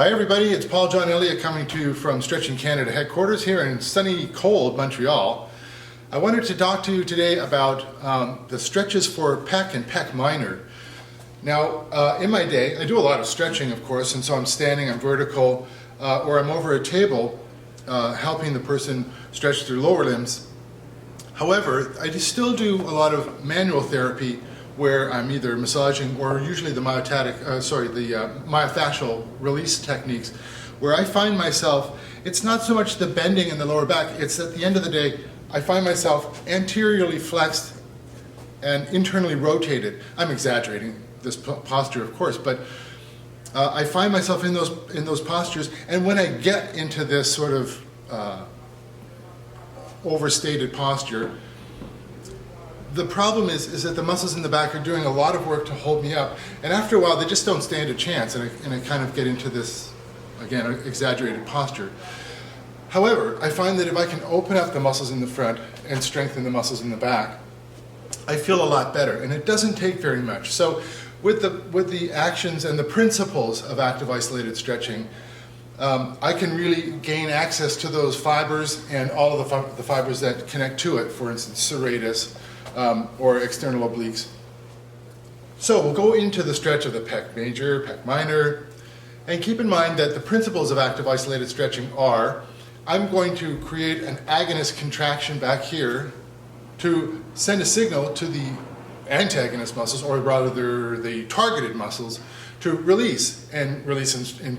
Hi everybody, it's Paul John Elliott coming to you from Stretching Canada headquarters here in sunny, cold Montreal. I wanted to talk to you today about the stretches for pec and pec minor. Now, in my day, I do a lot of stretching, of course, and so I'm standing, I'm vertical, or I'm over a table helping the person stretch their lower limbs. However, I still do a lot of manual therapy where I'm either massaging or usually the myofascial release techniques, where I find myself, it's not so much the bending in the lower back, it's at the end of the day, I find myself anteriorly flexed and internally rotated. I'm exaggerating this posture, of course, but I find myself in those postures, and when I get into this sort of overstated posture, the problem is that the muscles in the back are doing a lot of work to hold me up, and after a while they just don't stand a chance, and I kind of get into this, again, exaggerated posture. However, I find that if I can open up the muscles in the front and strengthen the muscles in the back, I feel a lot better, and it doesn't take very much. So with the actions and the principles of active isolated stretching, I can really gain access to those fibers and all of the fibers that connect to it, for instance, serratus, or external obliques. So we'll go into the stretch of the pec major, pec minor, and keep in mind that the principles of active isolated stretching are, I'm going to create an agonist contraction back here to send a signal to the antagonist muscles, or rather the targeted muscles, to release in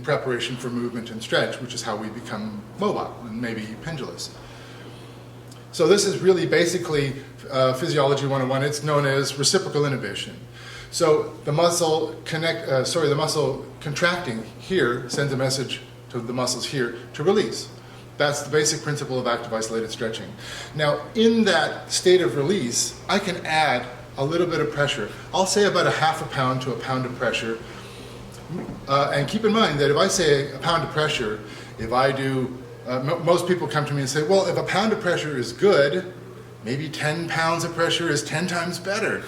preparation for movement and stretch, which is how we become mobile and maybe pendulous. So this is really basically Physiology 101. It's known as reciprocal inhibition. So the muscle contracting here sends a message to the muscles here to release. That's the basic principle of active isolated stretching. Now, in that state of release, I can add a little bit of pressure. I'll say about a half a pound to a pound of pressure. And keep in mind that if I say a pound of pressure, if I do most people come to me and say, well, if a pound of pressure is good, maybe 10 pounds of pressure is 10 times better.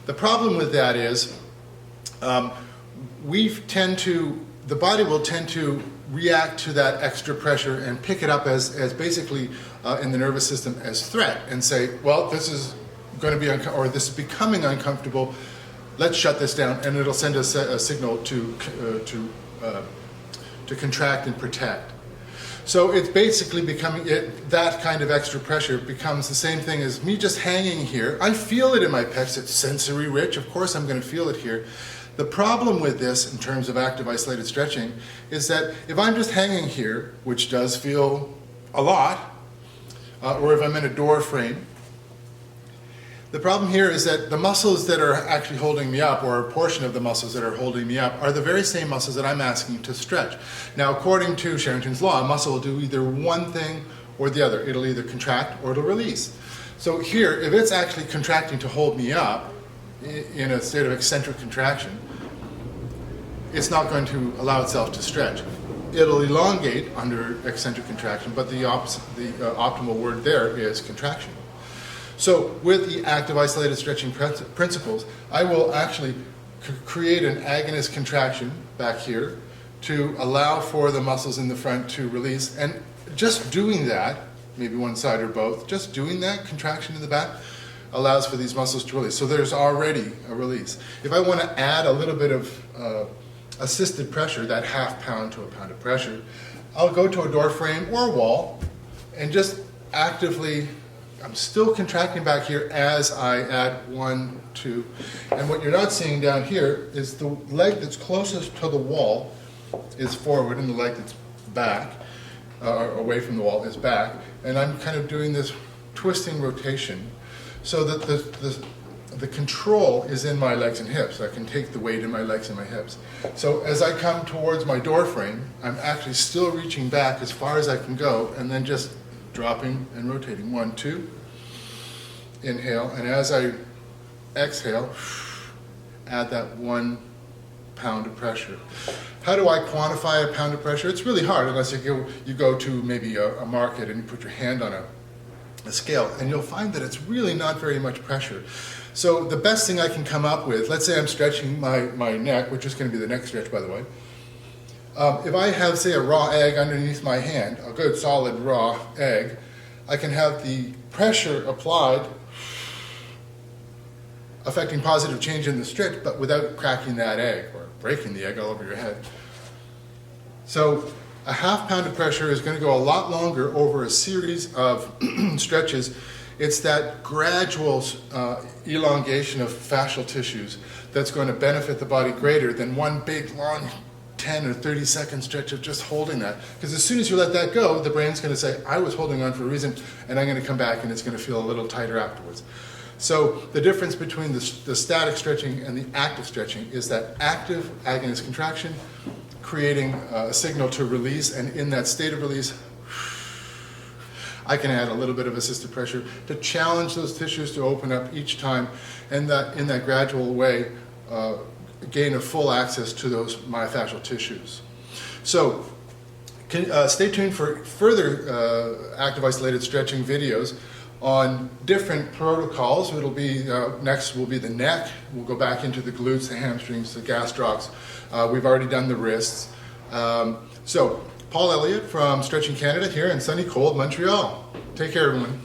The problem with that is the body will tend to react to that extra pressure and pick it up as basically in the nervous system as threat, and say, well, this is going to be or this is becoming uncomfortable, let's shut this down, and it'll send us a signal to contract and protect. So it's basically becoming, that kind of extra pressure becomes the same thing as me just hanging here. I feel it in my pecs, it's sensory rich, of course I'm going to feel it here. The problem with this, in terms of active isolated stretching, is that if I'm just hanging here, which does feel a lot, or if I'm in a door frame, the problem here is that the muscles that are actually holding me up, or a portion of the muscles that are holding me up, are the very same muscles that I'm asking to stretch. Now, according to Sherrington's law, a muscle will do either one thing or the other. It'll either contract or it'll release. So here, if it's actually contracting to hold me up in a state of eccentric contraction, it's not going to allow itself to stretch. It'll elongate under eccentric contraction, but the optimal word there is contraction. So with the active isolated stretching principles, I will actually create an agonist contraction back here to allow for the muscles in the front to release. And just doing that, maybe one side or both, just doing that contraction in the back allows for these muscles to release. So there's already a release. If I want to add a little bit of assisted pressure, that half pound to a pound of pressure, I'll go to a door frame or a wall and just actively, I'm still contracting back here as I add 1, 2, and what you're not seeing down here is the leg that's closest to the wall is forward, and the leg that's back, away from the wall, is back, and I'm kind of doing this twisting rotation so that the control is in my legs and hips. I can take the weight in my legs and my hips. So as I come towards my door frame, I'm actually still reaching back as far as I can go, and then just dropping and rotating. 1, 2, inhale, and as I exhale, add that 1 pound of pressure. How do I quantify a pound of pressure? It's really hard unless you go to maybe a market and you put your hand on a scale, and you'll find that it's really not very much pressure. So the best thing I can come up with, let's say I'm stretching my neck, which is going to be the neck stretch, by the way. If I have, say, a raw egg underneath my hand, a good solid raw egg, I can have the pressure applied affecting positive change in the stretch, but without cracking that egg or breaking the egg all over your head. So a half pound of pressure is going to go a lot longer over a series of stretches. It's that gradual elongation of fascial tissues that's going to benefit the body greater than one big, long 10 or 30 second stretch of just holding that. Because as soon as you let that go, the brain's going to say, I was holding on for a reason, and I'm going to come back and it's going to feel a little tighter afterwards. So the difference between the static stretching and the active stretching is that active agonist contraction, creating a signal to release, and in that state of release, I can add a little bit of assisted pressure to challenge those tissues to open up each time, and that in that gradual way gain a full access to those myofascial tissues. So stay tuned for further active isolated stretching videos on different protocols. It'll be next will be the neck. We'll go back into the glutes, the hamstrings, the gastrocs. We've already done the wrists. So Paul Elliott from Stretching Canada here in sunny, cold Montreal. Take care, everyone.